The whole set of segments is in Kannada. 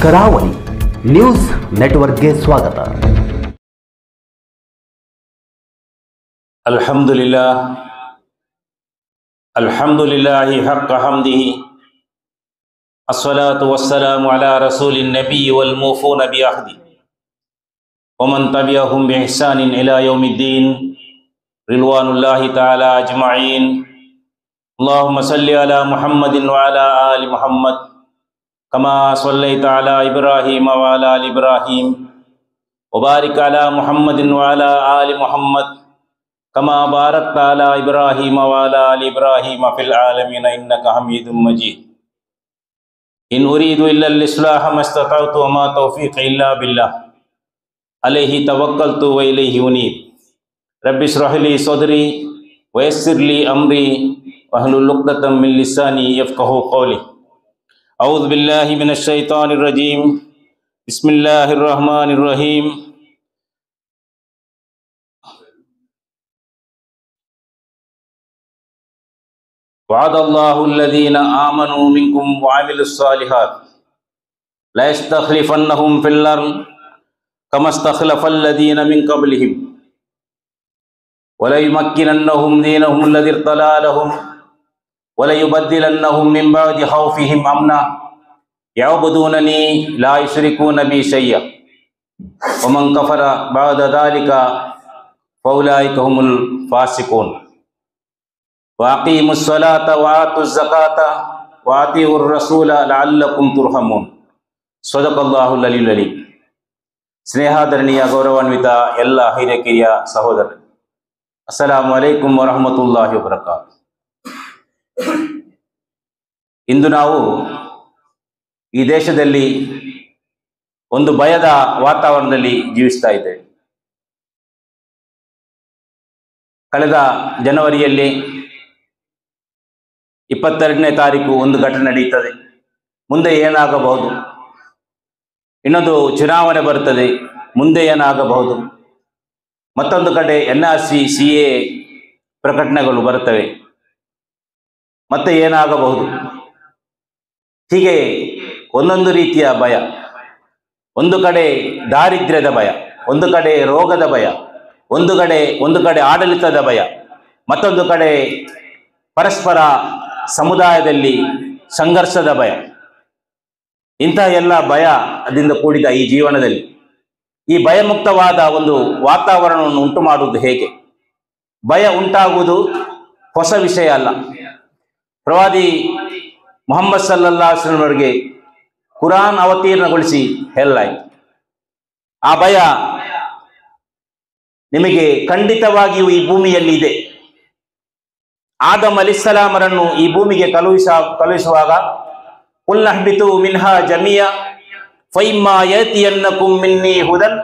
ಕರಾವಳಿ ನ್ಯೂಸ್ ನೆಟ್ವರ್ಕ್ಗೆ ಸ್ವಾಗತ. ಅಲ್ಹಮ್ದುಲಿಲ್ಲಾಹಿ ಹಕ್ಕ ಹಮ್ದಿಹಿ ಅಸ್ಸಲಾತು ವಸ್ಸಲಾಮು ಅಲಾ ರಸೂಲಿನ್ ನಬಿ ವಲ್ ಮೂಫೂನ ಬಿಅಹ್ದಿ ವಮನ್ ತಬಿಅಹುಂ ಬಿಇಹ್ಸಾನಿನ್ ಇಲಾ ಯೌಮಿದ್ದೀನ್ ರಿಲ್ವಾನುಲ್ಲಾಹಿ ತಆಲಾ ಅಜ್ಮഈನ್. ಅಲ್ಲಾಹುಮ್ಮ ಸಲ್ಲಿ ಅಲಾ ಮುಹಮ್ಮದಿನ್ ವ ಅಲಾ ಆಲಿ ಮುಹಮ್ಮದ್ ಕಮಾ ಸಲ್ಲೈತ ಅಲಾ ಇಬ್ರಾಹೀಮ ವ ಅಲಾ ಆಲಿ ಇಬ್ರಾಹೀಮ್ ವ ಬಾರಿಕ್ ಅಲಾ ಮುಹಮ್ಮದಿನ್ ವ ಅಲಾ ಆಲಿ ಮುಹಮ್ಮದ್ ಕಮಾ ಬಾರಕ್ತ ಅಲಾ ಇಬ್ರಾಹೀಮ ವ ಅಲಾ ಆಲಿ ಇಬ್ರಾಹೀಮ ಫಿಲ್ ಆಲಮೀನ ಇನ್ನಕ ಹಮೀದುಂ ಮಜೀದ್. ಇನ್ ಉರೀದು ಇಲ್ಲಲ್ ಇಸ್ಲಾಹ ಮಸ್ತತಅತು ವ ಮಾ ತೌಫೀಕಿ ಇಲ್ಲಾ ಬಿಲ್ಲಾಹ್ ಅಲೈಹಿ ತವಕ್ಕಲ್ತು ವ ಇಲೈಹಿ ಉನೀಬ್. ರಬ್ಬಿ ಇಶ್ರಹ್ ಲೀ ಸದ್ರಿ ವ ಯಸ್ಸಿರ್ ಲೀ ಅಮ್ರಿ ವಹ್ಲುಲ್ ಉಕ್ದತಂ ಮಿನ್ ಲಿಸಾನಿ ಯಫ್ಕಹು ಕೌಲಿ. ಅಊದು ಬಿಲ್ಲಾಹಿ ಮಿನಶ್ ಶೈತಾನಿರ್ ರಜೀಮ್. ಬಿಸ್ಮಿಲ್ಲಾಹಿರ್ ರಹ್ಮಾನಿರ್ ರಹೀಮ್. ವಅದಲ್ಲಾಹು ಅಲ್ಲದೀನ ಆಮನೂ ಮಿನ್ಕುಂ ವಅಮಿಲುಸ್ ಸಾಲಿಹಾತ್ ಲಾ ಯಸ್ತಖ್ಲಿಫನ್ನಹುಂ ಫಿಲ್ ಅರ್ದ್ ಕಮಾ ಇಸ್ತಖ್ಲಫಲ್ ಲದೀನ ಮಿನ್ ಕಬ್ಲಿಹಿಂ ವಲಯುಮಕ್ಕಿನನ್ನಹುಂ ದೀನಹುಂ ಅಲ್ಲದೀ ಇರ್ತಲಾ ಲಹುಂ ವಲಯುಬದ್ದಿಲನ್ನಹುಂ ಮಿನ್ ಬಅದಿ ಖೌಫಿಹಿಂ ಅಮ್ನಾ ಯಅಬುದೂನನೀ ಲಾ ಯುಶ್ರಿಕೂನ ಬಿ ಶೈಅ ವಮನ್ ಕಫರ ಬಅದ ذلك ಫೌಲಾಯಿಕ ಹುಮುಲ್ ಫಾಸಿಕೂನ್. ವಾಕೀಮುಸ್ ಸಲಾತ ವಆತುಜ್ ಝಕಾತ ವಾತಿಉರ್ ರಸೂಲ ಲಅಲ್ಲಕುಂ ತುರ್ಹಮೂನ್. ಸದಕಲ್ಲಾಹುಲ್ ಅಲಿಯುಲ್ ಅಲೀಮ್. ಸ್ನೇಹಾದರಣೀಯ ಗೌರವಾನ್ವಿತ ಎಲ್ಲ ಹಿರಿಯ ಕಿರಿಯ ಸಹೋದರರು, ಅಸ್ಸಲಾಮು ಅಲೈಕುಂ ವರಹಮತುಲ್ಲಾಹಿ ವಬರಕಾತು. ಇಂದು ನಾವು ಈ ದೇಶದಲ್ಲಿ ಒಂದು ಭಯದ ವಾತಾವರಣದಲ್ಲಿ ಜೀವಿಸ್ತಾ ಇದ್ದೇವೆ. ಕಳೆದ ಜನವರಿಯಲ್ಲಿ 22ನೇ ತಾರೀಕು ಒಂದು ಘಟನೆ ನಡೆಯುತ್ತದೆ. ಮುಂದೆ ಏನಾಗಬಹುದು, ಇನ್ನೊಂದು ಚುನಾವಣೆ ಬರುತ್ತದೆ, ಮುಂದೆ ಏನಾಗಬಹುದು, ಮತ್ತೊಂದು ಕಡೆ NRC CA ಪ್ರಕಟಣೆಗಳು ಬರುತ್ತವೆ, ಮತ್ತೆ ಏನಾಗಬಹುದು. ಹೀಗೆ ಒಂದೊಂದು ರೀತಿಯ ಭಯ. ಒಂದು ಕಡೆ ದಾರಿದ್ರ್ಯದ ಭಯ, ಒಂದು ಕಡೆ ರೋಗದ ಭಯ, ಒಂದು ಕಡೆ ಆಡಳಿತದ ಭಯ, ಮತ್ತೊಂದು ಕಡೆ ಪರಸ್ಪರ ಸಮುದಾಯದಲ್ಲಿ ಸಂಘರ್ಷದ ಭಯ. ಇಂತಹ ಎಲ್ಲ ಭಯದಿಂದ ಕೂಡಿದ ಈ ಜೀವನದಲ್ಲಿ ಈ ಭಯಮುಕ್ತವಾದ ಒಂದು ವಾತಾವರಣವನ್ನು ಉಂಟು ಮಾಡುವುದು ಹೇಗೆ? ಭಯ ಉಂಟಾಗುವುದು ಹೊಸ ವಿಷಯ ಅಲ್ಲ. ಪ್ರವಾದಿ ಮುಹಮ್ಮದ್ ಸಲ್ಲಲ್ಲಾಹು ಅಲೈಹಿ ವಸಲ್ಲಂ ಅವರಿಗೆ ಕುರಾನ್ ಅವತೀರ್ಣಗೊಳಿಸಿ ಹೇಳಲಾಯಿತು, ಆ ಭಯ ನಿಮಗೆ ಖಂಡಿತವಾಗಿಯೂ ಈ ಭೂಮಿಯಲ್ಲಿ ಇದೆ. ಆದಮ್ ಅಲೈಹಿಸ್ಸಲಾಮರನ್ನು ಈ ಭೂಮಿಗೆ ಕಳುಹಿಸುವಾಗ ಕುಲ್ ನಹ್ಬಿತು ಮಿನ್ಹಾ ಜಮಿಯ ಫೈಮ್ಮಾ ಯತಿಯನ್ನಕುಂ ಮಿನ್ನಿ ಹುದನ್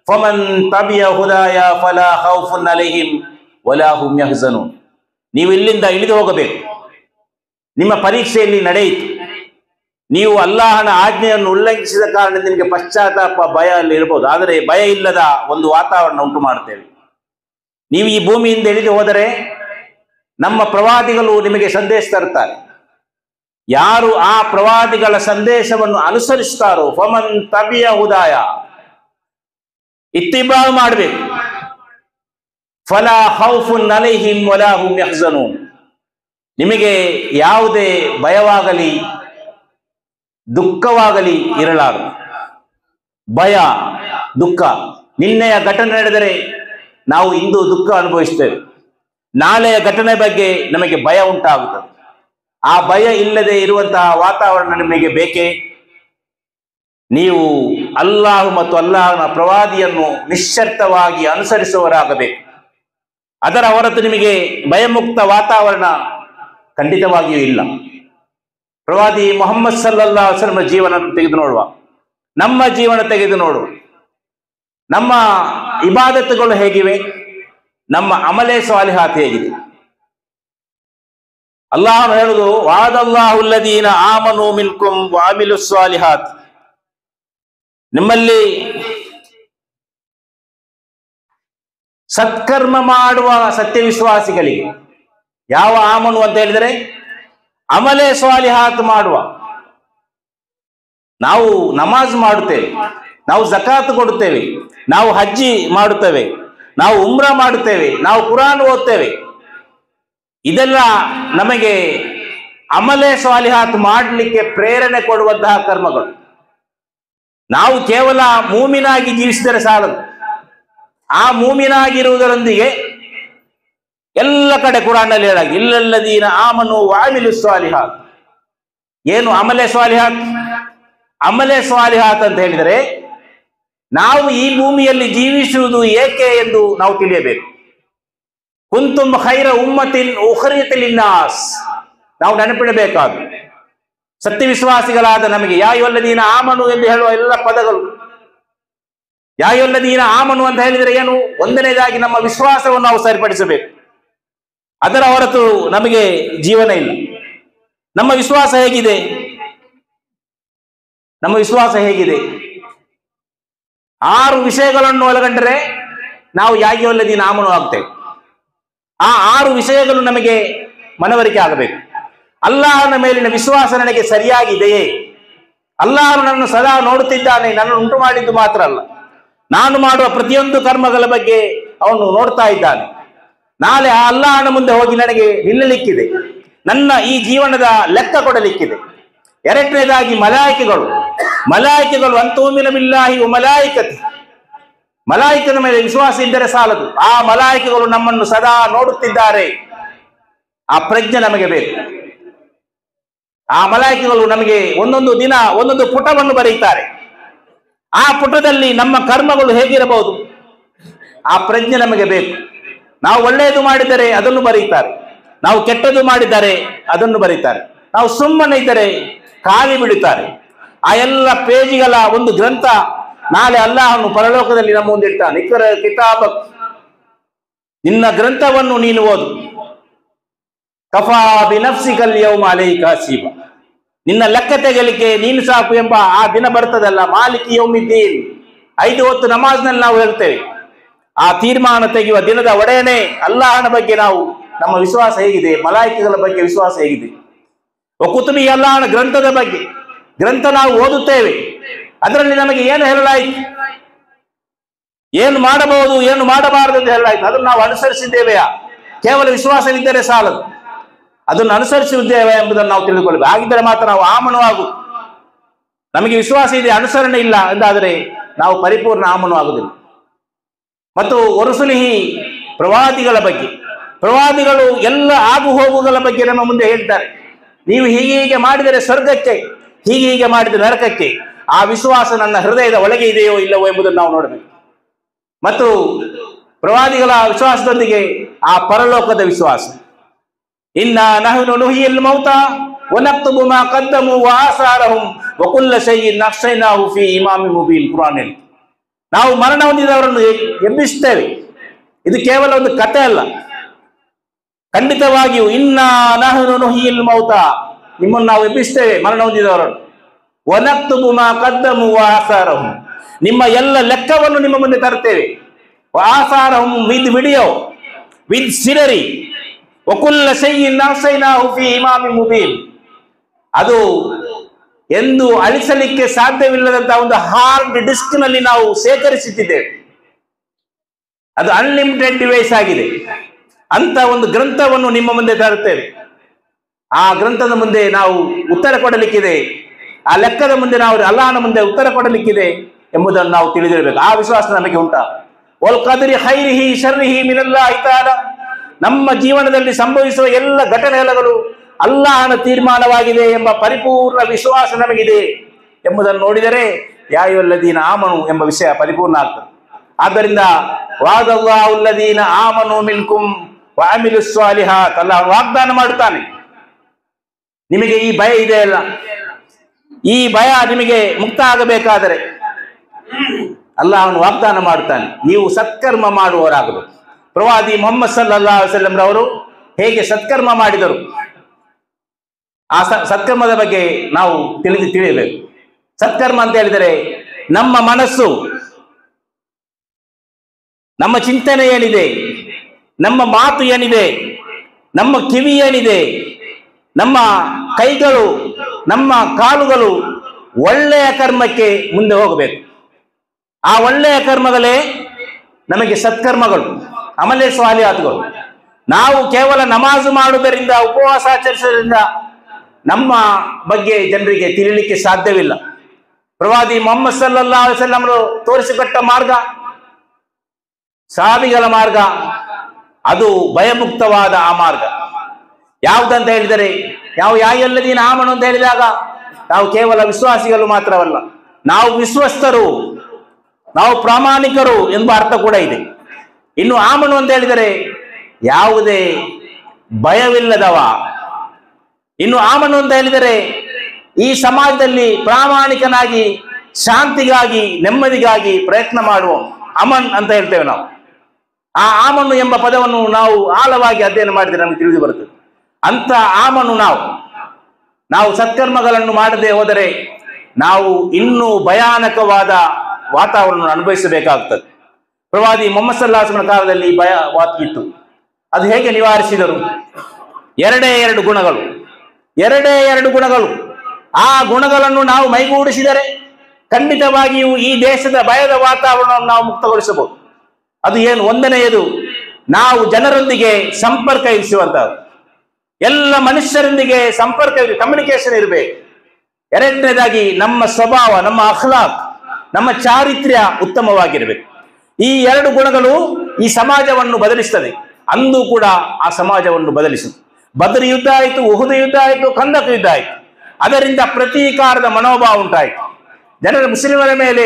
ಫಮನ್ ತಬಿಯ ಹುದಾಯ ಫಲಾ ಖೌಫುನ್ ಅಲೈಹಿಂ ವಲಾ ಹುಂ ಯಹ್ಜನೂನ್. ನೀವು ಇಲ್ಲಿಂದ ಇಳಿದು ಹೋಗಬೇಕು. ನಿಮ್ಮ ಪರೀಕ್ಷೆಯಲ್ಲಿ ನಡೆಯಿತು. ನೀವು ಅಲ್ಲಾಹನ ಆಜ್ಞೆಯನ್ನು ಉಲ್ಲಂಘಿಸಿದ ಕಾರಣ ನಿಮಗೆ ಪಶ್ಚಾತ್ತಾಪ, ಭಯ ಅಲ್ಲಿ ಇರಬಹುದು. ಆದರೆ ಭಯ ಇಲ್ಲದ ಒಂದು ವಾತಾವರಣ ಉಂಟು ಮಾಡುತ್ತೇವೆ. ನೀವು ಈ ಭೂಮಿಯಿಂದ ಇಳಿದು ಹೋದರೆ ನಮ್ಮ ಪ್ರವಾದಿಗಳು ನಿಮಗೆ ಸಂದೇಶ ತರುತ್ತಾರೆ. ಯಾರು ಆ ಪ್ರವಾದಿಗಳ ಸಂದೇಶವನ್ನು ಅನುಸರಿಸುತ್ತಾರೋ ಫಮನ್ ತಬಿಯ ಹುದಾಯ, ಇತ್ತಿಬಾ ಮಾಡಬೇಕು, ಫಲಾ ಖೌಫುನ್ ಅಲೈಹಿಂ ವಲಾ ಹುಂ ಯಹ್ಜನೂನ್. ನಿಮಗೆ ಯಾವುದೇ ಭಯವಾಗಲಿ ದುಃಖವಾಗಲಿ ಇರಲಾರದು. ಭಯ, ದುಃಖ. ನಿನ್ನೆಯ ಘಟನೆ ನಡೆದರೆ ನಾವು ಇಂದು ದುಃಖ ಅನುಭವಿಸ್ತೇವೆ. ನಾಳೆಯ ಘಟನೆ ಬಗ್ಗೆ ನಮಗೆ ಭಯ ಉಂಟಾಗುತ್ತದೆ. ಆ ಭಯ ಇಲ್ಲದೆ ಇರುವಂತಹ ವಾತಾವರಣ ನಿಮಗೆ ಬೇಕೇ? ನೀವು ಅಲ್ಲಾಹ್ ಮತ್ತು ಅಲ್ಲಾಹನ ಪ್ರವಾದಿಯನ್ನು ನಿಶ್ಚರ್ಥವಾಗಿ ಅನುಸರಿಸುವವರಾಗಬೇಕು. ಅದರ ಹೊರತು ನಿಮಗೆ ಭಯಮುಕ್ತ ವಾತಾವರಣ ಖಂಡಿತವಾಗಿಯೂ ಇಲ್ಲ. ಪ್ರವಾದಿ ಮುಹಮ್ಮದ್ ಸಲ್ಲಲ್ಲಾಹು ಅಲೈಹಿ ವಸಲ್ಲಂ ಜೀವನ ತೆಗೆದು ನೋಡುವ, ನಮ್ಮ ಜೀವನ ತೆಗೆದು ನೋಡುವ, ನಮ್ಮ ಇಬಾದತ್ತುಗಳು ಹೇಗಿವೆ, ನಮ್ಮ ಅಮಲೆ ಸಾಲಿಹಾತ್ ಹೇಗಿದೆ. ಅಲ್ಲಾಹ್ ಹೇಳುವುದು ವಅದಲ್ಲಾಹು ಅಲ್ಲದೀನ ಆಮನೂ ಮಿನ್ಕುಂ ವಅಮಿಲುಸ್ ಸಾಲಿಹಾತ್. ನಿಮ್ಮಲ್ಲಿ ಸತ್ಕರ್ಮ ಮಾಡುವ ಸತ್ಯವಿಶ್ವಾಸಿಗಳಿಗೆ. ಯಾವ ಆಮನು ಅಂತ ಹೇಳಿದರೆ ಅಮಲೆ ಸಾಲಿಹಾತ್ ಮಾಡುವ, ನಾವು ನಮಾಜ್ ಮಾಡುತ್ತೇವೆ, ನಾವು ಜಕಾತ್ ಕೊಡುತ್ತೇವೆ, ನಾವು ಹಜ್ಜಿ ಮಾಡುತ್ತೇವೆ, ನಾವು ಉಮ್ರಾ ಮಾಡುತ್ತೇವೆ, ನಾವು ಕುರಾನ್ ಓದ್ತೇವೆ. ಇದೆಲ್ಲ ನಮಗೆ ಅಮಲೆ ಸ್ವಾಲಿಹಾತ್ ಮಾಡಲಿಕ್ಕೆ ಪ್ರೇರಣೆ ಕೊಡುವಂತಹ ಕರ್ಮಗಳು. ನಾವು ಕೇವಲ ಮೂಮಿನಾಗಿ ಜೀವಿಸಿದರೆ ಸಾಲದು. ಆ ಮೂಮಿನಾಗಿರುವುದರೊಂದಿಗೆ ಎಲ್ಲ ಕಡೆ ಕುರಾನ್ನಲ್ಲಿ ಹೇಳಾಗಿ ಇಲ್ಲಲ್ಲದೀನ ಆಮನು ವಾಮಿಲು ಸ್ವಾಲಿಹಾತ್. ಏನು ಅಮಲೆ ಸ್ವಾಲಿಹಾತ್? ಅಮಲೆ ಸ್ವಾಲಿಹಾತ್ ಅಂತ ಹೇಳಿದರೆ ನಾವು ಈ ಭೂಮಿಯಲ್ಲಿ ಜೀವಿಸುವುದು ಏಕೆ ಎಂದು ನಾವು ತಿಳಿಯಬೇಕು. ಕುಂತುಂ ಖೈರ ಉಮ್ಮತಿನ್ ಉಖ್ರಿಯತ್ ಲಿನ್ನಾಸ್, ನಾವು ನೆನಪಿಡಬೇಕಾದ ಸತ್ಯವಿಶ್ವಾಸಿಗಳಾದ ನಮಗೆ ಯಾಯುವಲ್ಲದೀನ ಆಮನು ಎಂದು ಹೇಳುವ ಎಲ್ಲ ಪದಗಳು. ಯಾಯುವಲ್ಲದೀನ ಆಮನು ಅಂತ ಹೇಳಿದರೆ ಏನು? ಒಂದನೇದಾಗಿ ನಮ್ಮ ವಿಶ್ವಾಸವನ್ನು ನಾವು ಸರಿಪಡಿಸಬೇಕು. ಅದರ ಹೊರತು ನಮಗೆ ಜೀವನ ಇಲ್ಲ. ನಮ್ಮ ವಿಶ್ವಾಸ ಹೇಗಿದೆ? ನಮ್ಮ ವಿಶ್ವಾಸ ಹೇಗಿದೆ? 6 ವಿಷಯಗಳನ್ನು ಒಳಗೊಂಡರೆ ನಾವು ಯಾಯುವಲ್ಲದೀನ ಆಮನು ಆಗ್ತೇವೆ. ಆ 6 ವಿಷಯಗಳು ನಮಗೆ ಮನವರಿಕೆ ಆಗಬೇಕು. ಅಲ್ಲಾಹನ ಮೇಲಿನ ವಿಶ್ವಾಸ ನನಗೆ ಸರಿಯಾಗಿದೆಯೇ? ಅಲ್ಲಾಹನು ನನ್ನನ್ನು ಸದಾ ನೋಡುತ್ತಿದ್ದಾನೆ. ನನ್ನನ್ನು ಉಂಟು ಮಾಡಿದ್ದು ಮಾತ್ರ ಅಲ್ಲ, ನಾನು ಮಾಡುವ ಪ್ರತಿಯೊಂದು ಕರ್ಮಗಳ ಬಗ್ಗೆ ಅವನು ನೋಡ್ತಾ ಇದ್ದಾನೆ. ನಾಳೆ ಆ ಅಲ್ಲಾಹನ ಮುಂದೆ ಹೋಗಿ ನನಗೆ ನಿಲ್ಲಲಿಕ್ಕಿದೆ, ನನ್ನ ಈ ಜೀವನದ ಲೆಕ್ಕ ಕೊಡಲಿಕ್ಕಿದೆ. ಎರಡನೇದಾಗಿ ಮಲಾಯಿಕೆಗಳು ಅಂತೂಮಿನ ಬಿಲ್ಲಾಹಿ ವ ಮಲಾಯಿಕತಿ. ಮಲಾಯಿಕನ ಮೇಲೆ ವಿಶ್ವಾಸ ಇದ್ದರೆ ಸಾಲದು, ಆ ಮಲಾಯಿಕೆಗಳು ನಮ್ಮನ್ನು ಸದಾ ನೋಡುತ್ತಿದ್ದಾರೆ. ಆ ಪ್ರಜ್ಞೆ ನಮಗೆ ಬೇಕು. ಆ ಮಲಾಯಿಕೆಗಳು ನಮಗೆ ಒಂದೊಂದು ದಿನ ಒಂದೊಂದು ಪುಟವನ್ನು ಬರೆಯುತ್ತಾರೆ. ಆ ಪುಟದಲ್ಲಿ ನಮ್ಮ ಕರ್ಮಗಳು ಹೇಗಿರಬಹುದು, ಆ ಪ್ರಜ್ಞೆ ನಮಗೆ ಬೇಕು. ನಾವು ಒಳ್ಳೆಯದು ಮಾಡಿದರೆ ಅದನ್ನು ಬರೀತಾರೆ, ನಾವು ಕೆಟ್ಟದ್ದು ಮಾಡಿದರೆ ಅದನ್ನು ಬರೀತಾರೆ, ನಾವು ಸುಮ್ಮನೆ ಇದ್ದರೆ ಖಾಲಿ ಬಿಡುತ್ತಾರೆ. ಆ ಎಲ್ಲ ಪೇಜಿಗಳ ಒಂದು ಗ್ರಂಥ ನಾಳೆ ಅಲ್ಲಾಹನು ಪರಲೋಕದಲ್ಲಿ ನಮ್ಮ ಮುಂದೆ ಇಡ್ತಾನೆ. ಇಕ್ರ ಕಿತಾಬಕ್, ನಿನ್ನ ಗ್ರಂಥವನ್ನು ನೀನು ಓದು. ಕಫಾ ಬಿನಫ್ಸಿಕಲ್ ಯೌಮ ಅಲೈಕ ಹಸೀಬ, ನಿನ್ನ ಲೆಕ್ಕ ತೆಗೆಯಲಿಕ್ಕೆ ನೀನು ಸಾಕು ಎಂಬ ಆ ದಿನ ಬರ್ತದಲ್ಲ. ಮಾಲಿಕಿ ಯೌಮಿದ್ದೀನ್, 5 ಹೊತ್ತು ನಮಾಜ್ನಲ್ಲಿ ನಾವು ಹೇಳ್ತೇವೆ. ಆ ತೀರ್ಮಾನ ತೆಗೆಯುವ ದಿನದ ಒಡೆಯನೇ ಅಲ್ಲಾಹನ ಬಗ್ಗೆ ನಮ್ಮ ವಿಶ್ವಾಸ ಹೇಗಿದೆ? ಮಲಾಯಿಕೆಗಳ ಬಗ್ಗೆ ವಿಶ್ವಾಸ ಹೇಗಿದೆ? ಕುತುಬಿ ಅಲ್ಲಾಹನ ಗ್ರಂಥದ ಬಗ್ಗೆ, ಗ್ರಂಥ ನಾವು ಓದುತ್ತೇವೆ, ಅದರಲ್ಲಿ ನಮಗೆ ಏನು ಹೇಳಲಾಯಿತು, ಏನು ಮಾಡಬಹುದು ಏನು ಮಾಡಬಾರದು ಎಂದು ಹೇಳಲಾಯಿತು. ಅದನ್ನು ನಾವು ಅನುಸರಿಸಿದ್ದೇವೆಯಾ? ಕೇವಲ ವಿಶ್ವಾಸವಿದ್ದರೆ ಸಾಲದು, ಅದನ್ನು ಅನುಸರಿಸಿದ್ದೇವೆ ಎಂಬುದನ್ನು ನಾವು ತಿಳಿದುಕೊಳ್ಳಬೇಕು. ಹಾಗಿದ್ದರೆ ಮಾತ್ರ ನಾವು ಆಮನು ಆಗು. ನಮಗೆ ವಿಶ್ವಾಸ ಇದೆ, ಅನುಸರಣೆ ಇಲ್ಲ ಎಂದಾದರೆ ನಾವು ಪರಿಪೂರ್ಣ ಆಮನು ಆಗುವುದಿಲ್ಲ. ಮತ್ತು ವರುಸುಲಿಹಿ, ಪ್ರವಾದಿಗಳ ಬಗ್ಗೆ, ಪ್ರವಾದಿಗಳು ಎಲ್ಲ ಆಗು ಹೋಗುಗಳ ಬಗ್ಗೆ ನಮ್ಮ ಮುಂದೆ ಹೇಳ್ತಾರೆ. ನೀವು ಹೀಗೆ ಮಾಡಿದರೆ ಸ್ವರ್ಗಕ್ಕೆ, ಹೀಗೆ ಮಾಡಿದರೆ ನರಕಕ್ಕೆ. ಆ ವಿಶ್ವಾಸ ನನ್ನ ಹೃದಯದ ಒಳಗೆ ಇದೆಯೋ ಇಲ್ಲವೋ ಎಂಬುದನ್ನು ನಾವು ನೋಡಬೇಕು. ಮತ್ತು ಪ್ರವಾದಿಗಳ ವಿಶ್ವಾಸದೊಂದಿಗೆ ಆ ಪರಲೋಕದ ವಿಶ್ವಾಸ. ಇನ್ನ ನಹ್ನು ನುಹ್ಯಿಲ್ ಮೌತಾ ವ ನಕ್ತುಬು ಮಾ ಕದ್ದಮು ವ ಆಸಾರಹುಂ ವ ಕುಲ್ಲ ಶೈಇನ್ ಅಹ್ಸೈನಾಹು ಫೀ ಇಮಾಮಿನ್ ಮುಬೀನ್. ಕುರಾನ್. ನಾವು ಮರಣ ಹೊಂದಿದವರನ್ನು ಎಬ್ಬಿಸ್ತೇವೆ. ಇದು ಕೇವಲ ಒಂದು ಕಥೆ ಅಲ್ಲ, ಖಂಡಿತವಾಗಿಯೂ ಇನ್ನ ನಹ್ನು ನುಹ್ಯಿಲ್ ಮೌತಾ, ನಿಮ್ಮನ್ನು ನಾವು ಎಬ್ಬಿಸ್ತೇವೆ ಮರಣ ಹೊಂದಿದವರನ್ನು. ವ ನಕ್ತುಬು ಮಾ ಕದ್ದಮು ವ ಆಸಾರಹುಂ, ನಿಮ್ಮ ಎಲ್ಲ ಲೆಕ್ಕವನ್ನು ನಿಮ್ಮ ಮುಂದೆ ತರ್ತೇವೆ. ವ ಆಸಾರಹುಂ, ವಿತ್ ವಿಡಿಯೋ, ವಿತ್ ಸಿನರಿ. ವಕುಲ್ಲ ಶೈಇನ್ ಅಹ್ಸೈನಾಹು ಫೀ ಇಮಾಮಿನ್ ಮುಬೀನ್, ಅದು ಎಂದು ಅಳಿಸಲಿಕ್ಕೆ ಸಾಧ್ಯವಿಲ್ಲದಂತಹ ಒಂದು ಹಾರ್ಡ್ ಡಿಸ್ಕ್ ನಲ್ಲಿ ನಾವು ಸೇಕರಿಸುತ್ತಿದ್ದೇವೆ. ಅದು ಅನ್ಲಿಮಿಟೆಡ್ ಡಿವೈಸ್ ಆಗಿದೆ. ಅಂತ ಒಂದು ಗ್ರಂಥವನ್ನು ನಿಮ್ಮ ಮುಂದೆ ತರುತ್ತೇವೆ. ಆ ಗ್ರಂಥದ ಮುಂದೆ ನಾವು ಉತ್ತರ ಕೊಡಲಿಕ್ಕಿದೆ, ಆ ಲೆಕ್ಕದ ಮುಂದೆ ನಾವು ಅಲ್ಲಾಹನ ಮುಂದೆ ಉತ್ತರ ಕೊಡಲಿಕ್ಕಿದೆ ಎಂಬುದನ್ನು ನಾವು ತಿಳಿದಿರಬೇಕು. ಆ ವಿಶ್ವಾಸ ನಮಗೆ ಉಂಟಾ? ವಲ್ ಕದ್ರಿ ಖೈರಿಹಿ ಶರ್ರಿಹಿ ಮಿನಲ್ಲಾಹಿ ತಆಲಾ, ನಮ್ಮ ಜೀವನದಲ್ಲಿ ಸಂಭವಿಸುವ ಎಲ್ಲ ಘಟನೆಗಳು ಅಲ್ಲಾಹನ ತೀರ್ಮಾನವಾಗಿದೆ ಎಂಬ ಪರಿಪೂರ್ಣ ವಿಶ್ವಾಸ ನಮಗಿದೆ ಎಂಬುದನ್ನು ನೋಡಿದರೆ ಯಾ ಅಯ್ಯುಹಲ್ಲದೀನ ಆಮನು ಎಂಬ ವಿಷಯ ಪರಿಪೂರ್ಣ ಆಗ್ತದೆ. ಆದ್ದರಿಂದ ವಾದಲ್ಲಾಹುಲ್ಲದೀನ ಆಮನು ಮಿನ್ಕುಂ ವ ಅಮಿಲುಸ್ ಸ್ವಾಲಿಹಾತ್, ಅಲ್ಲಾಹ ವಾಗ್ದಾನ ಮಾಡುತ್ತಾನೆ. ನಿಮಗೆ ಈ ಭಯ ಇದೆ ಅಲ್ಲ, ಈ ಭಯ ನಿಮಗೆ ಮುಕ್ತ ಆಗಬೇಕಾದರೆ ಅಲ್ಲಾಹನು ವಾಗ್ದಾನ ಮಾಡುತ್ತಾನೆ, ನೀವು ಸತ್ಕರ್ಮ ಮಾಡುವವರಾಗಬೇಕು. ಪ್ರವಾದಿ ಮುಹಮ್ಮದ್ ಸಲ್ಲಲ್ಲಾಹು ಅಲೈಹಿ ವಸಲ್ಲಂ ರವರು ಹೇಗೆ ಸತ್ಕರ್ಮ ಮಾಡಿದರು, ಆ ಸತ್ಕರ್ಮದ ಬಗ್ಗೆ ನಾವು ತಿಳಿಯಬೇಕು. ಸತ್ಕರ್ಮ ಅಂತ ಹೇಳಿದರೆ ನಮ್ಮ ಮನಸ್ಸು, ನಮ್ಮ ಚಿಂತನೆ ಏನಿದೆ, ನಮ್ಮ ಮಾತು ಏನಿದೆ, ನಮ್ಮ ಕಿವಿ ಏನಿದೆ, ನಮ್ಮ ಕೈಗಳು, ನಮ್ಮ ಕಾಲುಗಳು, ಒಳ್ಳೆಯ ಕರ್ಮಕ್ಕೆ ಮುಂದೆ ಹೋಗಬೇಕು. ಆ ಒಳ್ಳೆಯ ಕರ್ಮಗಳೇ ನಮಗೆ ಸತ್ಕರ್ಮಗಳು, ಅಮಲೆ ಸ್ವಾಲಿಹಾತ್ಗಳು. ನಾವು ಕೇವಲ ನಮಾಜು ಮಾಡುವುದರಿಂದ, ಉಪವಾಸ ಆಚರಿಸುವುದರಿಂದ ನಮ್ಮ ಬಗ್ಗೆ ಜನರಿಗೆ ತಿಳಿಯಲಿಕ್ಕೆ ಸಾಧ್ಯವಿಲ್ಲ. ಪ್ರವಾದಿ ಮೊಹಮ್ಮದ್ ಸಲ್ಲಲ್ಲಾಹು ಅಲೈಹಿ ವಸಲ್ಲಂ ತೋರಿಸಿಕೊಟ್ಟ ಮಾರ್ಗ, ಸಹಾಬಿಗಳ ಮಾರ್ಗ, ಅದು ಭಯಮುಕ್ತವಾದ ಆ ಮಾರ್ಗ. ಯಾವುದಂತ ಹೇಳಿದರೆ, ನಾವು ಯಾಯಲ್ಲದೀನ ಆಮನು ಅಂತ ಹೇಳಿದಾಗ ನಾವು ಕೇವಲ ವಿಶ್ವಾಸಿಗಳು ಮಾತ್ರವಲ್ಲ, ನಾವು ವಿಶ್ವಸ್ತರು, ನಾವು ಪ್ರಾಮಾಣಿಕರು ಎಂಬ ಅರ್ಥ ಕೂಡ ಇದೆ. ಇನ್ನು ಆಮನು ಅಂತ ಹೇಳಿದರೆ ಯಾವುದೇ ಭಯವಿಲ್ಲದವ. ಇನ್ನು ಆಮನು ಅಂತ ಹೇಳಿದರೆ ಈ ಸಮಾಜದಲ್ಲಿ ಪ್ರಾಮಾಣಿಕನಾಗಿ, ಶಾಂತಿಗಾಗಿ, ನೆಮ್ಮದಿಗಾಗಿ ಪ್ರಯತ್ನ ಮಾಡುವ ಅಮನ್ ಅಂತ ಹೇಳ್ತೇವೆ ನಾವು. ಆ ಆಮನು ಎಂಬ ಪದವನ್ನು ನಾವು ಆಳವಾಗಿ ಅಧ್ಯಯನ ಮಾಡಿದರೆ ನಮಗೆ ತಿಳಿದು ಬರುತ್ತದೆ. ಅಂತ ಆಮನು ನಾವು ಸತ್ಕರ್ಮಗಳನ್ನು ಮಾಡದೆ ಹೋದರೆ ನಾವು ಇನ್ನೂ ಭಯಾನಕವಾದ ವಾತಾವರಣ ಅನುಭವಿಸಬೇಕಾಗ್ತದೆ. ಪ್ರವಾದಿ ಮೊಹಮ್ಮದ್ ಸಲ್ಲಲ್ಲಾಹು ಅಲೈಹಿ ವಸಲ್ಲಂ ಕಾಲದಲ್ಲಿ ಭಯ ಇತ್ತು. ಅದು ಹೇಗೆ ನಿವಾರಿಸಿದರು? ಎರಡೇ ಎರಡು ಗುಣಗಳು. ಆ ಗುಣಗಳನ್ನು ನಾವು ಮೈಗೂಡಿಸಿದರೆ ಖಂಡಿತವಾಗಿಯೂ ಈ ದೇಶದ ಭಯದ ವಾತಾವರಣವನ್ನು ನಾವು ಮುಕ್ತಗೊಳಿಸಬಹುದು. ಅದು ಏನು? ಒಂದನೆಯದು, ನಾವು ಜನರೊಂದಿಗೆ ಸಂಪರ್ಕ ಇರಿಸುವಂತಹದ್ದು. ಎಲ್ಲ ಮನುಷ್ಯರೊಂದಿಗೆ ಸಂಪರ್ಕ, ಕಮ್ಯುನಿಕೇಶನ್ ಇರಬೇಕು. ಎರಡನೇದಾಗಿ ನಮ್ಮ ಸ್ವಭಾವ, ನಮ್ಮ ಅಖ್ಲಾಕ್, ನಮ್ಮ ಚಾರಿತ್ರ್ಯ ಉತ್ತಮವಾಗಿರಬೇಕು. ಈ ಎರಡು ಗುಣಗಳು ಈ ಸಮಾಜವನ್ನು ಬದಲಿಸ್ತದೆ. ಅಂದು ಕೂಡ ಆ ಸಮಾಜವನ್ನು ಬದಲಿಸಿತು. ಬದರ್ ಯುದ್ಧ ಆಯಿತು, ಉಹುದ್ ಯುದ್ಧ ಆಯಿತು, ಖಂದಕ್ ಯುದ್ಧ ಆಯಿತು. ಅದರಿಂದ ಪ್ರತೀಕಾರದ ಮನೋಭಾವ ಉಂಟಾಯಿತು. ಜನರ ಮುಸ್ಲಿಮರ ಮೇಲೆ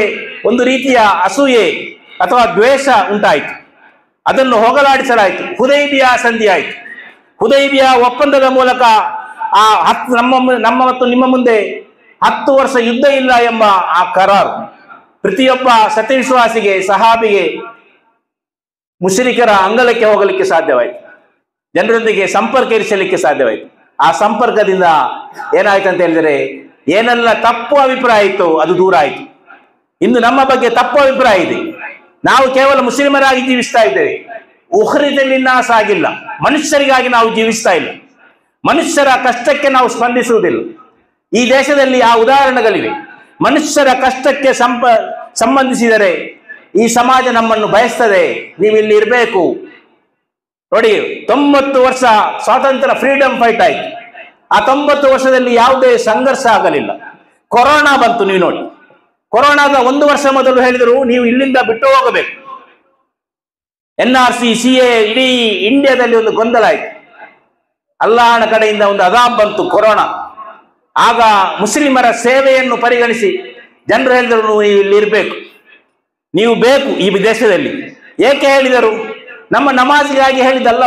ಒಂದು ರೀತಿಯ ಅಸೂಯೆ ಅಥವಾ ದ್ವೇಷ ಉಂಟಾಯಿತು. ಅದನ್ನು ಹೋಗಲಾಡಿಸಲಾಯಿತು. ಹುದೈಬಿಯಾ ಸಂಧಿ ಆಯಿತು. ಹುದೈಬಿಯಾ ಒಪ್ಪಂದದ ಮೂಲಕ ಆ ನಮ್ಮ ಮತ್ತು ನಿಮ್ಮ ಮುಂದೆ 10 ವರ್ಷ ಯುದ್ಧ ಇಲ್ಲ ಎಂಬ ಆ ಕರಾರು ಪ್ರತಿಯೊಬ್ಬ ಸತ್ಯವಿಶ್ವಾಸಿಗೆ, ಸಹಾಬಿಗೆ, ಮುಶ್ರಿಕರ ಅಂಗಳಕ್ಕೆ ಹೋಗಲಿಕ್ಕೆ ಸಾಧ್ಯವಾಯಿತು. ಜನರೊಂದಿಗೆ ಸಂಪರ್ಕ ಇರಿಸಲಿಕ್ಕೆ ಸಾಧ್ಯವಾಯಿತು. ಆ ಸಂಪರ್ಕದಿಂದ ಏನಾಯ್ತು ಅಂತ ಹೇಳಿದರೆ, ಏನೆಲ್ಲ ತಪ್ಪು ಅಭಿಪ್ರಾಯ ಇತ್ತು ಅದು ದೂರ ಆಯಿತು. ಇಂದು ನಮ್ಮ ಬಗ್ಗೆ ತಪ್ಪು ಅಭಿಪ್ರಾಯ ಇದೆ. ನಾವು ಕೇವಲ ಮುಸ್ಲಿಮರಾಗಿ ಜೀವಿಸ್ತಾ ಇದ್ದೇವೆ, ಉಖ್ರಿಜಲಿನ್ನಾಸ್ ಆಗಿಲ್ಲ. ಮನುಷ್ಯರಿಗಾಗಿ ನಾವು ಜೀವಿಸ್ತಾ ಇಲ್ಲ. ಮನುಷ್ಯರ ಕಷ್ಟಕ್ಕೆ ನಾವು ಸ್ಪಂದಿಸುವುದಿಲ್ಲ. ಈ ದೇಶದಲ್ಲಿ ಆ ಉದಾಹರಣೆಗಳಿವೆ. ಮನುಷ್ಯರ ಕಷ್ಟಕ್ಕೆ ಸಂಬಂಧಿಸಿದರೆ ಈ ಸಮಾಜ ನಮ್ಮನ್ನು ಬಯಸ್ತದೆ, ನೀವು ಇಲ್ಲಿ ಇರಬೇಕು. ನೋಡಿ, 90 ವರ್ಷ ಸ್ವಾತಂತ್ರ್ಯ, ಫ್ರೀಡಮ್ ಫೈಟ್ ಆಯ್ತು. ಆ 90 ವರ್ಷದಲ್ಲಿ ಯಾವುದೇ ಸಂಘರ್ಷ ಆಗಲಿಲ್ಲ. ಕೊರೋನಾ ಬಂತು. ನೀವು ನೋಡಿ, ಕೊರೋನಾದ 1 ವರ್ಷ ಮೊದಲು ಹೇಳಿದರು ನೀವು ಇಲ್ಲಿಂದ ಬಿಟ್ಟು ಹೋಗಬೇಕು. NRC, CA, ಇಡೀ ಇಂಡಿಯಾದಲ್ಲಿ ಒಂದು ಗೊಂದಲ ಆಯಿತು. ಅಲ್ಲಾಹನ ಕಡೆಯಿಂದ ಒಂದು ಅದಾಬ್ ಬಂತು, ಕೊರೋನಾ. ಆಗ ಮುಸ್ಲಿಮರ ಸೇವೆಯನ್ನು ಪರಿಗಣಿಸಿ ಜನರು ಹೇಳಿದರು ನೀವು ಇಲ್ಲಿ ಇರಬೇಕು, ನೀವು ಬೇಕು ಈ ದೇಶದಲ್ಲಿ. ಏಕೆ ಹೇಳಿದರು? ನಮ್ಮ ನಮಾಜಿಗಾಗಿ ಹೇಳಿದಲ್ಲ,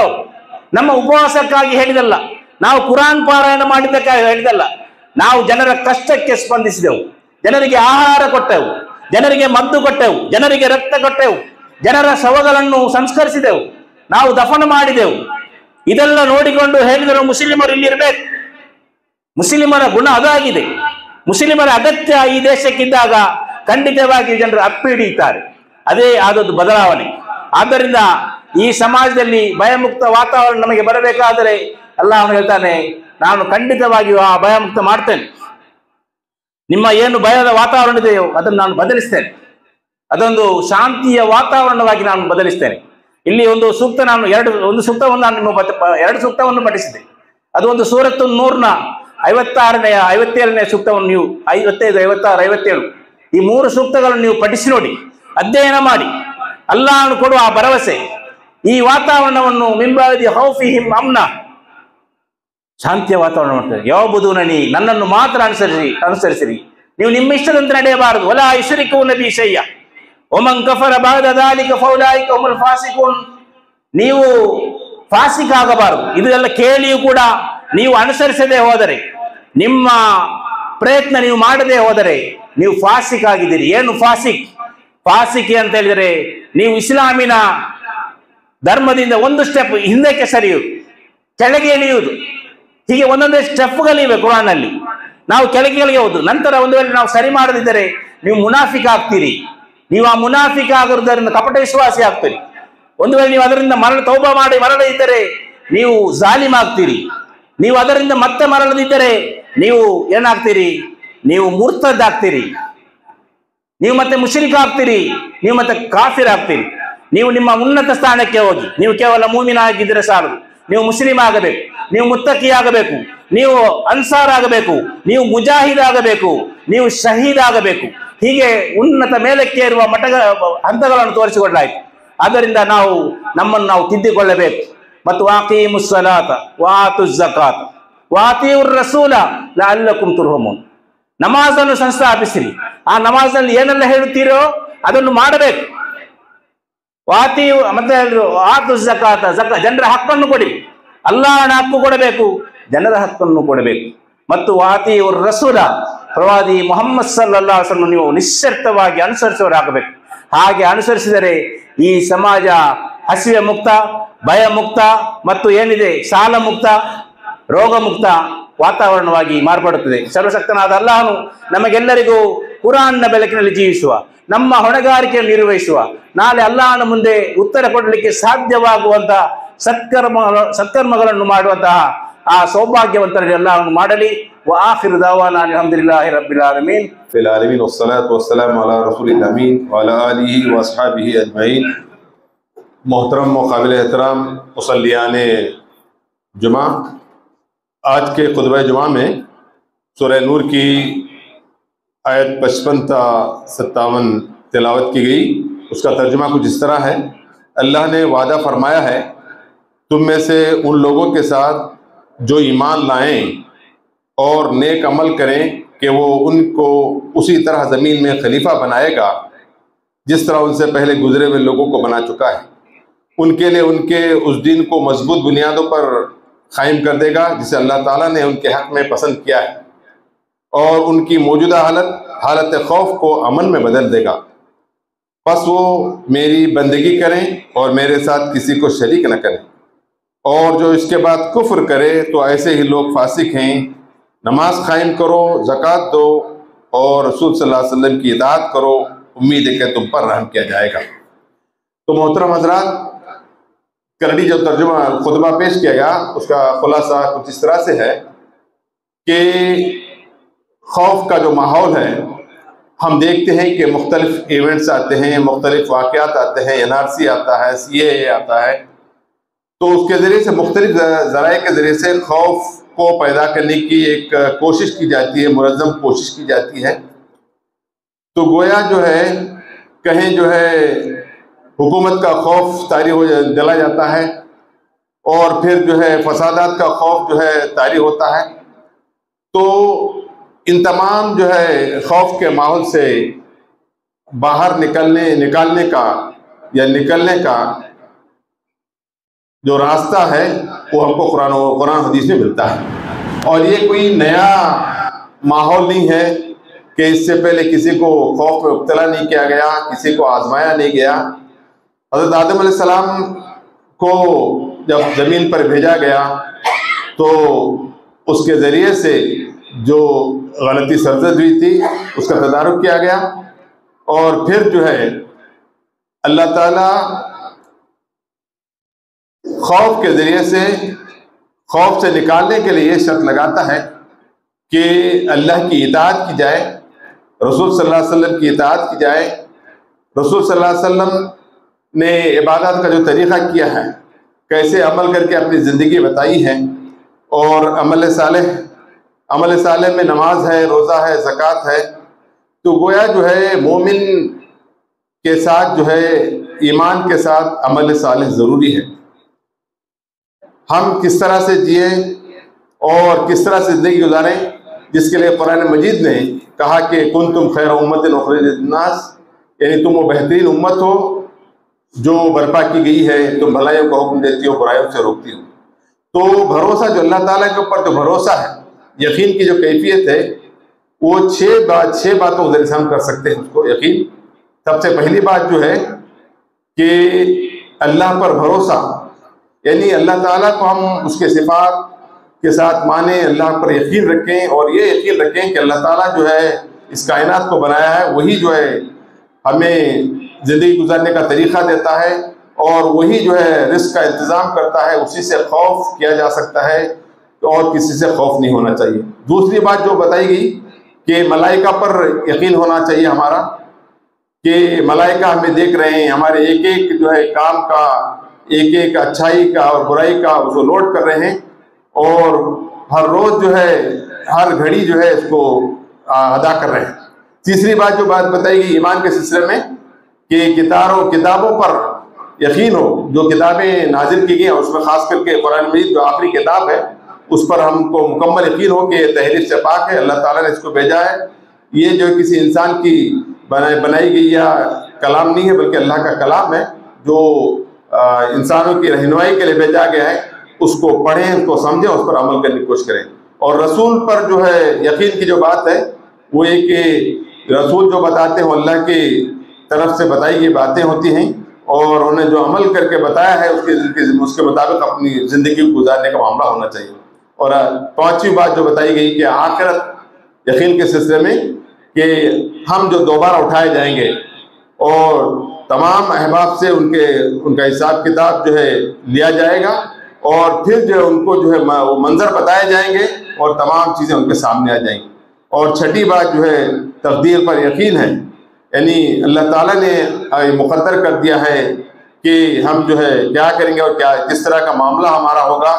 ನಮ್ಮ ಉಪವಾಸಕ್ಕಾಗಿ ಹೇಳಿದಲ್ಲ, ನಾವು ಕುರಾನ್ ಪಾರಾಯಣ ಮಾಡಿದ್ದಕ್ಕಾಗಿ ಹೇಳಿದಲ್ಲ. ನಾವು ಜನರ ಕಷ್ಟಕ್ಕೆ ಸ್ಪಂದಿಸಿದೆವು, ಜನರಿಗೆ ಆಹಾರ ಕೊಟ್ಟೆವು, ಜನರಿಗೆ ಮದ್ದು ಕೊಟ್ಟೆವು, ಜನರಿಗೆ ರಕ್ತ ಕೊಟ್ಟೆವು, ಜನರ ಶವಗಳನ್ನು ಸಂಸ್ಕರಿಸಿದೆವು, ನಾವು ದಫನ ಮಾಡಿದೆವು. ಇದೆಲ್ಲ ನೋಡಿಕೊಂಡು ಹೇಳಿದರು ಮುಸ್ಲಿಮರು ಇಲ್ಲಿರಬೇಕು. ಮುಸ್ಲಿಮರ ಗುಣ ಅದಾಗಿದೆ. ಮುಸ್ಲಿಮರ ಅಗತ್ಯ ಈ ದೇಶಕ್ಕಿದ್ದಾಗ ಖಂಡಿತವಾಗಿ ಜನರು ಅಪ್ಪಿ ಹಿಡಿಯುತ್ತಾರೆ. ಅದೇ ಆದದ್ದು ಬದಲಾವಣೆ. ಆದ್ದರಿಂದ ಈ ಸಮಾಜದಲ್ಲಿ ಭಯಮುಕ್ತ ವಾತಾವರಣ ನಮಗೆ ಬರಬೇಕಾದರೆ ಅಲ್ಲಾಹನು ಹೇಳ್ತಾನೆ, ನಾನು ಖಂಡಿತವಾಗಿಯೂ ಆ ಭಯಮುಕ್ತ ಮಾಡ್ತೇನೆ. ನಿಮ್ಮ ಏನು ಭಯದ ವಾತಾವರಣ ಇದೆಯೋ ಅದನ್ನು ನಾನು ಬದಲಿಸ್ತೇನೆ. ಅದೊಂದು ಶಾಂತಿಯ ವಾತಾವರಣವಾಗಿ ನಾನು ಬದಲಿಸ್ತೇನೆ. ಇಲ್ಲಿ ಒಂದು ಸೂಕ್ತ, ನಾನು ಒಂದು ಸೂಕ್ತವನ್ನು ನಾನು ನಿಮ್ಮ 2 ಸೂಕ್ತವನ್ನು ಪಠಿಸಿದೆ. ಅದು ಒಂದು ಸೂರತ್ತು ನೂರ್ನ 56ನೇ 57ನೇ ಸೂಕ್ತವನ್ನು ನೀವು 55, 56, 57 ಈ 3 ಸೂಕ್ತಗಳನ್ನು ನೀವು ಪಠಿಸಿ ನೋಡಿ, ಅಧ್ಯಯನ ಮಾಡಿ. ಅಲ್ಲಾಹನು ಕೊಡುವ ಆ ಭರವಸೆ, ಈ ವಾತಾವರಣವನ್ನು ಮಿಂಬಾದಿ ಹೌಫಿಹಿಂ ಅಮ್ನ, ಶಾಂತಿಯ ವಾತಾವರಣ ಮಾಡ್ತಾರೆ. ಯಾವಬುದೂನನಿ, ನನ್ನನ್ನು ಮಾತ್ರ ಅನುಸರಿಸಿರಿ, ನೀವು ನಿಮ್ಮ ಇಷ್ಟದಂತೆ ನಡೆಯಬಾರದು. ವಲಾ ಯುಶ್ರಿಕೂನ ಬಿ ಶೈಯ್ಯ ವಮನ್ ಕಫರ ಬಅದ ದಾಲಿಕ ಫೌಲಾಯಿಕ ಹುಮುಲ್ ಫಾಸಿಕೂನ್, ನೀವು ಫಾಸಿಕ್ ಆಗಬಾರದು. ಇದೆಲ್ಲ ಕೇಳಿಯೂ ಕೂಡ ನೀವು ಅನುಸರಿಸದೆ ಹೋದರೆ, ನಿಮ್ಮ ಪ್ರಯತ್ನ ನೀವು ಮಾಡದೆ ಹೋದರೆ ನೀವು ಫಾಸಿಕ್ ಆಗಿದ್ದೀರಿ. ಏನು ಫಾಸಿಕ್? ಫಾಸಿಕ್ ಅಂತ ಹೇಳಿದರೆ ನೀವು ಇಸ್ಲಾಮಿನ ಧರ್ಮದಿಂದ ಒಂದು ಸ್ಟೆಪ್ ಹಿಂದಕ್ಕೆ ಸರಿಯುವುದು, ಕೆಳಗೆ ಇಳಿಯುವುದು. ಹೀಗೆ ಒಂದೊಂದೇ ಸ್ಟೆಪ್ಗಳಿವೆ ಕುರಾನ್ನಲ್ಲಿ. ನಾವು ಕೆಳಗೆ ಹೋದು, ನಂತರ ಒಂದು ವೇಳೆ ನಾವು ಸರಿ ಮಾಡದಿದ್ದರೆ ನೀವು ಮುನಾಫಿಕ್ ಆಗ್ತೀರಿ. ನೀವು ಆ ಮುನಾಫಿಕ್ ಆಗುವುದರಿಂದ ಕಪಟ ವಿಶ್ವಾಸಿ ಆಗ್ತೀರಿ. ಒಂದು ವೇಳೆ ನೀವು ಅದರಿಂದ ತೌಬಾ ಮಾಡಿ ಮರಳದಿದ್ದರೆ ನೀವು ಜಾಲಿಮ್ ಆಗ್ತೀರಿ. ನೀವು ಅದರಿಂದ ಮತ್ತೆ ಮರಳದಿದ್ದರೆ ನೀವು ಏನಾಗ್ತೀರಿ? ನೀವು ಮುರ್ತದ್ ಆಗ್ತೀರಿ, ನೀವು ಮತ್ತೆ ಮುಶ್ರಿಕ್ ಆಗ್ತೀರಿ, ನೀವು ಮತ್ತೆ ಕಾಫಿರ್ ಆಗ್ತೀರಿ. ನೀವು ನಿಮ್ಮ ಉನ್ನತ ಸ್ಥಾನಕ್ಕೆ ಹೋಗಿ, ನೀವು ಕೇವಲ ಮೂಮಿನ ಆಗಿದ್ರೆ ಸಾಲದು, ನೀವು ಮುಸ್ಲಿಂ ಆಗಬೇಕು, ನೀವು ಮುತ್ತಕಿ ಆಗಬೇಕು, ನೀವು ಅನ್ಸಾರ್ ಆಗಬೇಕು, ನೀವು ಮುಜಾಹಿದ್ ಆಗಬೇಕು, ನೀವು ಶಹೀದ್ ಆಗಬೇಕು. ಹೀಗೆ ಉನ್ನತ ಮೇಲಕ್ಕೆ ಇರುವ ಹಂತಗಳನ್ನು ತೋರಿಸಿಕೊಳ್ಳಾಯಿತು. ಆದ್ದರಿಂದ ನಮ್ಮನ್ನು ನಾವು ತಿದ್ದಿಕೊಳ್ಳಬೇಕು. ಮತ್ತು ವಾಕೀಮುಸ್ ಸಲಾತ ವಾತು ಝಕಾತ ವಾತಿಯುರ್ ರಸೂಲ ಲಅಲ್ಲಕುಂ ತುರ್ಹಮೂನ್. ನಮಾಜನ್ನು ಸಂಸ್ಥಾಪಿಸಿರಿ. ಆ ನಮಾಜಲ್ಲಿ ಏನೆಲ್ಲ ಹೇಳುತ್ತೀರೋ ಅದನ್ನು ಮಾಡಬೇಕು. ಮತ್ತೆ ಆತು ಝಕಾತ, ಜನರ ಹಕ್ಕನ್ನು ಕೊಡಿ. ಅಲ್ಲಾಹನ ಹಕ್ಕು ಕೊಡಬೇಕು, ಜನರ ಹಕ್ಕನ್ನು ಕೊಡಬೇಕು. ಮತ್ತು ವಾತಿಯುರ್ ರಸೂಲ, ಪ್ರವಾದಿ ಮುಹಮ್ಮದ್ ಸಲ್ಲಲ್ಲಾಹು ಅಲೈಹಿ ವಸಲ್ಲಂ ನೀವು ನಿಶ್ಚರ್ಥವಾಗಿ ಅನುಸರಿಸುವವರಾಗಬೇಕು. ಹಾಗೆ ಅನುಸರಿಸಿದರೆ ಈ ಸಮಾಜ ಹಸಿವೆ ಮುಕ್ತ, ಭಯ ಮುಕ್ತ ಮತ್ತು ಏನಿದೆ ಸಾಲ ಮುಕ್ತ, ರೋಗ ಮುಕ್ತ ವಾತಾವರಣವಾಗಿ ಮಾರ್ಪಡುತ್ತದೆ. ಸರ್ವಶಕ್ತನಾದ ಅಲ್ಲಾಹನು ನಮಗೆಲ್ಲರಿಗೂ ಕುರಾನ್ನ ಬೆಳಕಿನಲ್ಲಿ ಜೀವಿಸುವ, ನಮ್ಮ ಹೊಣೆಗಾರಿಕೆಯನ್ನು ನಿರ್ವಹಿಸುವ, ನಾಳೆ ಅಲ್ಲಾಹನ ಮುಂದೆ ಉತ್ತರ ಕೊಡಲಿಕ್ಕೆ ಸಾಧ್ಯವಾಗುವಂತ ಸತ್ಕರ್ಮಗಳನ್ನು ಮಾಡುವಂತಹ ಆ ಸೌಭಾಗ್ಯವಂತರಲ್ಲಿ ಅಲ್ಲಾಹನು ಮಾಡಲಿ. وآخر دعوانا الحمد لله رب العالمين في العالمين والصلاة والسلام على رسول الأمين وعلى آله وأصحابه أجمعين. محترم و قابل احترام مصلیان جمعہ، آج کے خطبہ جمعہ میں سورہ نور کی آیت 55 تا 57 تلاوت کی گئی. اس کا ترجمہ کچھ اس طرح ہے: اللہ نے وعدہ فرمایا ہے تم میں سے ان لوگوں کے ساتھ جو ایمان لائیں اور نیک عمل کریں کہ وہ ان کو اسی طرح زمین میں خلیفہ بنائے گا جس طرح ان سے پہلے گزرے ہوئے لوگوں کو بنا چکا ہے. ان کے لیے ان کے اس دین کو مضبوط بنیادوں پر قائم کر دے گا جسے اللہ تعالیٰ نے ان کے حق میں پسند کیا ہے، اور ان کی موجودہ حالت خوف کو امن میں بدل دے گا. پس وہ میری بندگی کریں اور میرے ساتھ کسی کو شریک نہ کریں، اور جو اس کے بعد کفر کرے تو ایسے ہی لوگ فاسق ہیں. نماز قائم کرو، زکوٰۃ دو اور رسول صلی اللہ علیہ وسلم کی اطاعت کرو، امید ہے کہ تم پر رحم کیا جائے گا. تو محترم حضرات، کرڑی جو ترجمہ خطبہ پیش کیا گیا اس کا خلاصہ کچھ اس طرح سے ہے کہ خوف کا جو ماحول ہے، ہم دیکھتے ہیں کہ مختلف ایونٹس آتے ہیں، مختلف واقعات آتے ہیں، NRC آتا ہے، CAA آتا ہے، تو اس کے ذریعے سے مختلف ذرائع کے ذریعے سے خوف کو پیدا کرنے کی ایک کوشش کی جاتی ہے، منظم کوشش کی جاتی ہے. تو گویا جو ہے کہیں جو ہے حکومت کا خوف طاری ہو جلا جاتا ہے، اور پھر جو ہے فسادات کا خوف جو ہے طاری ہوتا ہے. تو ان تمام جو ہے خوف کے ماحول سے باہر نکالنے کا جو راستہ ہے وہ ہم کو قرآن حدیث میں ملتا ہے. اور یہ کوئی نیا ماحول نہیں ہے کہ اس سے پہلے کسی کو خوف میں مبتلا نہیں کیا گیا، کسی کو آزمایا نہیں گیا. حضرت آدم علیہ السلام کو جب زمین پر بھیجا گیا تو اس کے ذریعے سے جو غلطی سرزد ہوئی تھی اس کا تدارک کیا گیا، اور پھر جو ہے اللہ تعالیٰ خوف کے ذریعے سے خوف سے نکالنے کے لیے یہ شرط لگاتا ہے کہ اللہ کی اطاعت کی جائے، رسول صلی اللہ علیہ وسلم کی اطاعت کی جائے. رسول صلی اللہ علیہ وسلم نے عبادات کا جو طریقہ کیا ہے، کیسے عمل کر کے اپنی زندگی بتائی ہے، اور عمل صالح میں نماز ہے، روزہ ہے، زکوٰۃ ہے. تو گویا جو ہے مومن کے ساتھ جو ہے ایمان کے ساتھ عمل صالح ضروری ہے. ہم کس طرح سے جئیں اور کس طرح سے زندگی گزاریں، جس کے لیے قرآن مجید نے کہا کہ کنتم خیر امت اخرجت للناس، یعنی تم وہ بہترین امت ہو جو برپا کی گئی ہے، تم بھلائیوں کا حکم دیتی ہو، برائیوں سے روکتی ہو. تو بھروسہ جو اللہ تعالیٰ کے اوپر جو بھروسہ ہے، یقین کی جو کیفیت ہے، وہ چھ باتوں کے ذریعے سے ہم کر سکتے ہیں اس کو یقین. سب سے پہلی بات جو ہے کہ اللہ پر بھروسہ، یعنی اللہ تعالیٰ کو ہم اس کے صفات کے ساتھ مانیں، اللہ پر یقین رکھیں، اور یہ یقین رکھیں کہ اللہ تعالیٰ جو ہے اس کائنات کو بنایا ہے، وہی جو ہے ہمیں زندگی گزارنے کا طریقہ دیتا ہے، اور وہی جو ہے رزق کا انتظام کرتا ہے. اسی سے خوف کیا جا سکتا ہے اور کسی سے خوف نہیں ہونا چاہیے. دوسری بات جو بتائی گئی کہ ملائکہ پر یقین ہونا چاہیے ہمارا، کہ ملائکہ ہمیں دیکھ رہے ہیں، ہمارے ایک ایک جو ہے کام کا، ایک ایک اچھائی کا اور برائی کا اس کو نوٹ کر رہے ہیں، اور ہر روز جو ہے ہر گھڑی جو ہے اس کو ادا کر رہے ہیں۔ تیسری بات جو بات بتائی گئی ایمان کے سلسلے میں کہ کتابوں پر یقین ہو، جو کتابیں نازل کی گئی ہیں اس میں خاص کر کے قرآن مجید جو آخری کتاب ہے اس پر ہم کو مکمل یقین ہو کہ یہ تحریف سے پاک ہے، اللہ تعالیٰ نے اس کو بھیجا ہے، یہ جو کسی انسان کی بنائی گئی یا کلام نہیں ہے بلکہ اللہ کا کلام ہے جو انسانوں کی رہنمائی کے لیے بھیجا گیا ہے۔ اس کو پڑھیں، اس کو سمجھیں، اس پر عمل کرنے کی کوشش کریں۔ اور رسول پر جو ہے یقین کی جو بات ہے وہ یہ کہ رسول جو بتاتے ہیں اللہ کی طرف سے بتائی گئی باتیں ہوتی ہیں، اور انہیں جو عمل کر کے بتایا ہے اس کے مطابق اپنی زندگی گزارنے کا معاملہ ہونا چاہیے۔ اور پانچویں بات جو بتائی گئی کہ آخرت یقین کے سلسلے میں کہ ہم جو دوبارہ اٹھائے جائیں گے اور تمام احباب سے ان کا حساب کتاب جو ہے لیا جائے گا، اور پھر جو ہے ان کو جو ہے وہ منظر بتائے جائیں گے اور تمام چیزیں ان کے سامنے آ جائیں گی۔ اور چھٹی بات جو ہے تقدیر پر یقین ہے، یعنی اللہ تعالیٰ نے مقدر کر دیا ہے کہ ہم جو ہے کیا کریں گے اور کس طرح کا معاملہ ہمارا ہوگا،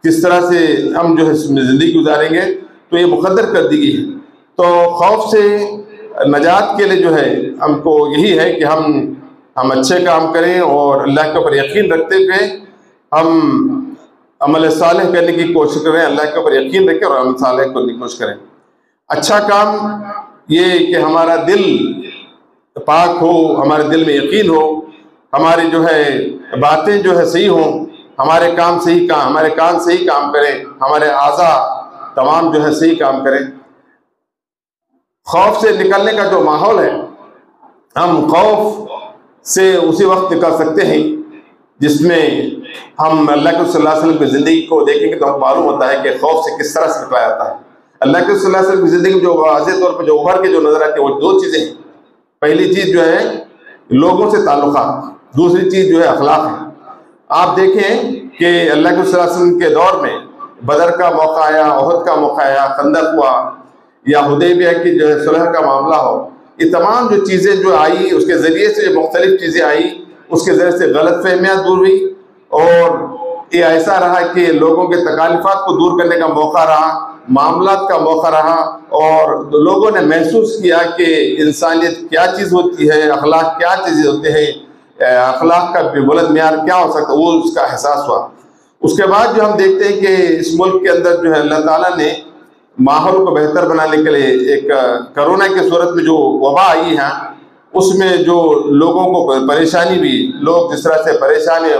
کس طرح سے ہم جو ہے زندگی گزاریں گے، تو یہ مقدر کر دی گئی ہے۔ تو خوف سے نجات کے لیے جو ہے ہم کو یہی ہے کہ ہم اچھے کام کریں اور اللہ کے اوپر یقین رکھتے ہوئے ہم عمل صالح کرنے کی کوشش کریں، اللہ کے اوپر یقین رکھیں اور عمل صالح کرنے کی کوشش کریں۔ اچھا کام یہ کہ ہمارا دل پاک ہو، ہمارے دل میں یقین ہو، ہماری جو ہے باتیں جو ہے صحیح ہوں، ہمارے کان صحیح کام کریں، ہمارے اعضاء تمام جو ہے صحیح کام کریں۔ خوف سے نکلنے کا جو ماحول ہے، ہم خوف سے اسی وقت نکل سکتے ہیں جس میں ہم اللہ کے صلی اللہ علیہ وسلم کی زندگی کو دیکھیں گے تو ہم معلوم ہوتا ہے کہ خوف سے کس طرح سے نکلا جاتا ہے۔ اللہ کے صلی اللہ علیہ وسلم کی زندگی میں جو واضح طور پہ جو ابھر کے جو نظر آتے ہیں وہ دو چیزیں ہیں۔ پہلی چیز جو ہے لوگوں سے تعلقات، دوسری چیز جو ہے اخلاق ہے۔ آپ دیکھیں کہ اللہ کے صلی اللہ علیہ وسلم کے دور میں بدر کا موقع آیا، احد کا موقع آیا، خندق ہوا، یا حدیبیہ کی جو ہے صلح کا معاملہ ہو، یہ تمام جو چیزیں جو آئی اس کے ذریعے سے جو مختلف چیزیں آئی اس کے ذریعے سے غلط فہمیاں دور ہوئی، اور یہ ایسا رہا کہ لوگوں کے تکالیفات کو دور کرنے کا موقع رہا، معاملات کا موقع رہا، اور لوگوں نے محسوس کیا کہ انسانیت کیا چیز ہوتی ہے، اخلاق کیا چیزیں ہوتے ہیں، اخلاق کا بلند معیار کیا ہو سکتا ہے، وہ اس کا احساس ہوا۔ اس کے بعد جو ہم دیکھتے ہیں کہ اس ملک کے اندر جو ہے اللہ تعالیٰ نے ماحول کو بہتر بنانے کے لیے ایک کرونا کی صورت میں جو وبا آئی ہے اس میں جو لوگوں کو پریشانی ہوئی، لوگ جس طرح سے پریشان ہیں،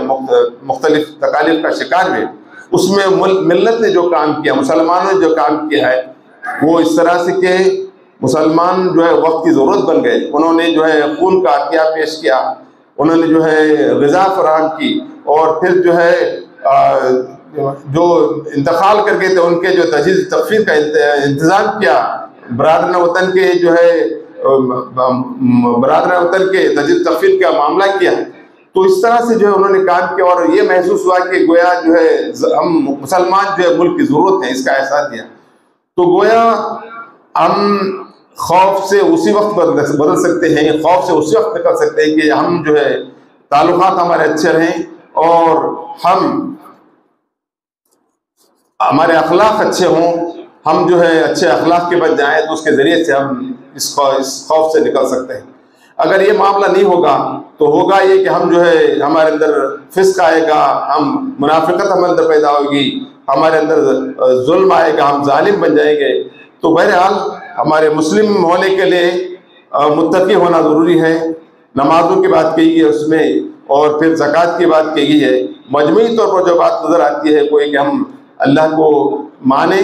مختلف تکالیف کا شکار ہوئے، اس میں ملت نے جو کام کیا، مسلمانوں نے جو کام کیا ہے وہ اس طرح سے کہ مسلمان جو ہے وقت کی ضرورت بن گئے، انہوں نے جو ہے خون کا عطیہ پیش کیا، انہوں نے جو ہے غذا فراہم کی، اور پھر جو ہے جو انتقال کر گئے تھے ان کے جو تجہیز تکفین کا انتظام کیا، برادران وطن کے جو ہے برادران وطن کے تجہیز تکفین کا معاملہ کیا۔ تو اس طرح سے جو ہے انہوں نے کام کیا، اور یہ محسوس ہوا کہ گویا جو ہے ہم مسلمان جو ہے ملک کی ضرورت ہے، اس کا احساس دیا۔ تو گویا ہم خوف سے اسی وقت بدل سکتے ہیں، خوف سے اسی وقت نکل سکتے ہیں کہ ہم جو ہے تعلقات ہمارے اچھے رہیں اور ہمارے اخلاق اچھے ہوں، ہم جو ہے اچھے اخلاق کے بن جائیں تو اس کے ذریعے سے ہم اس خوف سے نکل سکتے ہیں۔ اگر یہ معاملہ نہیں ہوگا تو ہوگا یہ کہ ہم جو ہے ہمارے اندر فسق آئے گا، ہم منافقت ہمارے اندر پیدا ہوگی، ہمارے اندر ظلم آئے گا، ہم ظالم بن جائیں گے۔ تو بہرحال ہمارے مسلم ہونے کے لیے متقی ہونا ضروری ہے، نمازوں کی بات کہی ہے اس میں، اور پھر زکوٰۃ کی بات کہی ہے۔ مجموعی طور پر جو بات نظر آتی ہے کوئی کہ ہم اللہ کو مانیں،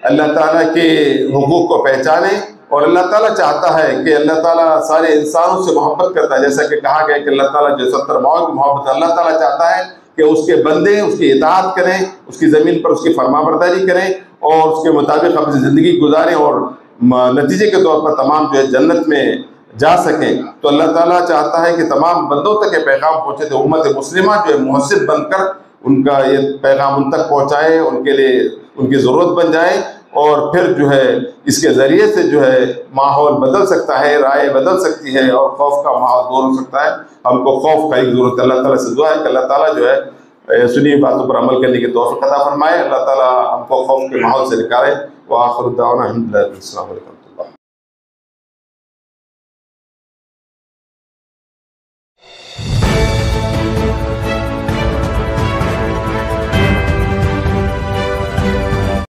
اللہ تعالیٰ کے حقوق کو پہچانیں، اور اللہ تعالیٰ چاہتا ہے کہ اللہ تعالیٰ سارے انسانوں سے محبت کرتا ہے، جیسا کہ کہا گیا کہ اللہ تعالیٰ جو 70 ماؤں کی محبت، اللہ تعالیٰ چاہتا ہے کہ اس کے بندے اس کی اطاعت کریں، اس کی زمین پر اس کی فرمانبرداری کریں اور اس کے مطابق اپنی زندگی گزاریں، اور نتیجے کے طور پر تمام جو ہے جنت میں جا سکیں۔ تو اللہ تعالیٰ چاہتا ہے کہ تمام بندوں تک یہ پیغام پہنچے، تو امت مسلمہ جو ہے محسن بن کر ان کا یہ پیغام ان تک پہنچائے، ان کے لیے ان کی ضرورت بن جائے، اور پھر جو ہے اس کے ذریعے سے جو ہے ماحول بدل سکتا ہے، رائے بدل سکتی ہے اور خوف کا ماحول دور ہو سکتا ہے۔ ہم کو خوف کا ایک ضرورت ہے۔ اللہ تعالیٰ سے دعا ہے کہ اللہ تعالیٰ جو ہے سنی باتوں پر عمل کرنے کی توفیق عطا فرمائے۔ اللہ تعالیٰ ہم کو خوف کے ماحول سے نکالے۔ وآخر دعوانا الحمدللہ، السلام علیکم۔